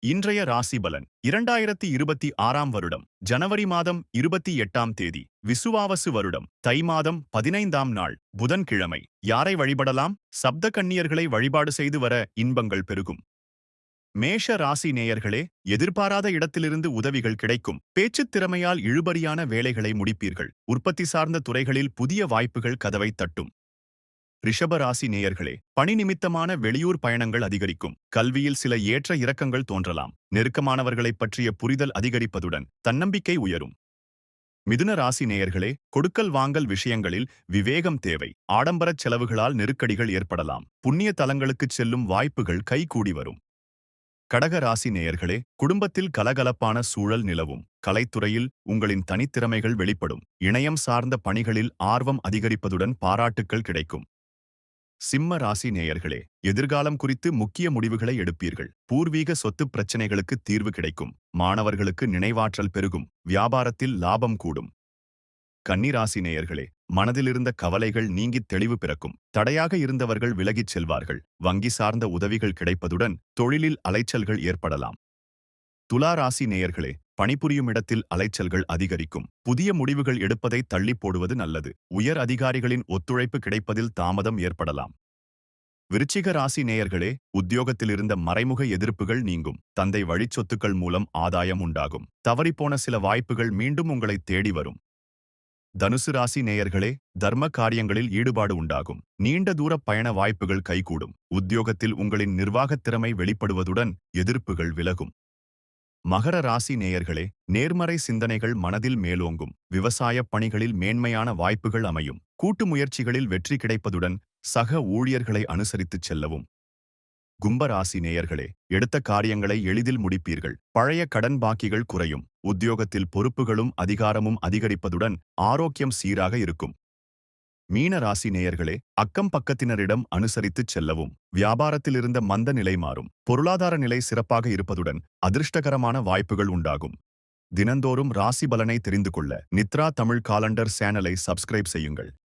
இன்றைய ராசி பலன் 2026ஆம் வருடம் ஜனவரி மாதம் 28ஆம் தேதி விசுவாவசு வருடம் தை மாதம் 15ஆம் நாள் புதன்கிழமை. யாரை வழிபடலாம்? சப்த கன்னியர்களை வழிபாடு செய்து வர இன்பங்கள் பெருகும். மேஷ ராசி நேயர்களே, எதிர்பாராத இடத்திலிருந்து உதவிகள் கிடைக்கும். பேச்சுத் திறமையால் இழுபறியான வேலைகளை முடிப்பீர்கள். உற்பத்தி சார்ந்த துறைகளில் புதிய வாய்ப்புகள் கதவை தட்டும். ரிஷப ராசி நேயர்களே, பணி நிமித்தமான வெளியூர் பயணங்கள் அதிகரிக்கும். கல்வியில் சில ஏற்ற இறக்கங்கள் தோன்றலாம். நெருக்கமானவர்களைப் பற்றிய புரிதல் அதிகரிப்பதுடன் தன்னம்பிக்கை உயரும். மிதுன ராசி நேயர்களே, கொடுக்கல் வாங்கல் விஷயங்களில் விவேகம் தேவை. ஆடம்பரச் செலவுகளால் நெருக்கடிகள் ஏற்படலாம். புண்ணிய தலங்களுக்குச் செல்லும் வாய்ப்புகள் கைகூடி வரும். கடக ராசி நேயர்களே, குடும்பத்தில் கலகலப்பான சூழல் நிலவும். கலைத்துறையில் உங்களின் தனித்திறமைகள் வெளிப்படும். இணையம் சார்ந்த பணிகளில் ஆர்வம் அதிகரிப்பதுடன் பாராட்டுக்கள் கிடைக்கும். சிம்ம ராசி நேயர்களே, எதிர்காலம் குறித்து முக்கிய முடிவுகளை எடுப்பீர்கள். பூர்வீக சொத்து பிரச்சனைகளுக்கு தீர்வு கிடைக்கும். மாணவர்களுக்கு நினைவாற்றல் பெருகும். வியாபாரத்தில் லாபம் கூடும். கன்னி ராசி நேயர்களே, மனதிலிருந்த கவலைகள் நீங்கித் தெளிவு பிறக்கும். தடையாக இருந்தவர்கள் விலகிச் செல்வார்கள். வங்கி சார்ந்த உதவிகள் கிடைப்பதுடன் தொழிலில் அலைச்சல்கள் ஏற்படலாம். துலா ராசி நேயர்களே, பணிபுரியும் இடத்தில் அலைச்சல்கள் அதிகரிக்கும். புதிய முடிவுகள் எடுப்பதை தள்ளி போடுவது நல்லது. உயர் அதிகாரிகளின் ஒத்துழைப்பு கிடைப்பதில் தாமதம் ஏற்படலாம். விருச்சிக ராசி நேயர்களே, உத்தியோகத்தில் இருந்த மறைமுக எதிர்ப்புகள் நீங்கும். தந்தை வழிச் சொத்துக்கள் மூலம் ஆதாயம் உண்டாகும். தவறிப்போன சில வாய்ப்புகள் மீண்டும் உங்களை தேடி வரும். தனுசு ராசி நேயர்களே, தர்ம காரியங்களில் ஈடுபாடு உண்டாகும். நீண்ட தூர பயண வாய்ப்புகள் கைகூடும். உத்தியோகத்தில் உங்களின் நிர்வாகத் திறமை வெளிப்படுவதுடன் எதிர்ப்புகள் விலகும். மகர ராசி நேயர்களே, நேர்மறை சிந்தனைகள் மனதில் மேலோங்கும். விவசாயப் பணிகளில் மேன்மையான வாய்ப்புகள் அமையும். கூட்டு முயற்சிகளில் வெற்றி கிடைப்பதுடன் சக ஊழியர்களை அனுசரித்துச் செல்லவும். கும்ப ராசி நேயர்களே, எடுத்த காரியங்களை எளிதில் முடிப்பீர்கள். பழைய கடன் பாக்கிகள் குறையும். உத்தியோகத்தில் பொறுப்புகளும் அதிகாரமும் அதிகரிப்பதுடன் ஆரோக்கியம் சீராக இருக்கும். மீன ராசி நேயர்களே, அக்கம் பக்கத்தினரிடம் அனுசரித்துச் செல்லவும். வியாபாரத்தில் இருந்த மந்த நிலை மாறும். பொருளாதார நிலை சிறப்பாக இருப்பதுடன் அதிர்ஷ்டகரமான வாய்ப்புகள் உண்டாகும். தினந்தோறும் ராசி பலனை தெரிந்து கொள்ள நித்ரா தமிழ் காலண்டர் சேனலை சப்ஸ்கிரைப் செய்யுங்கள்.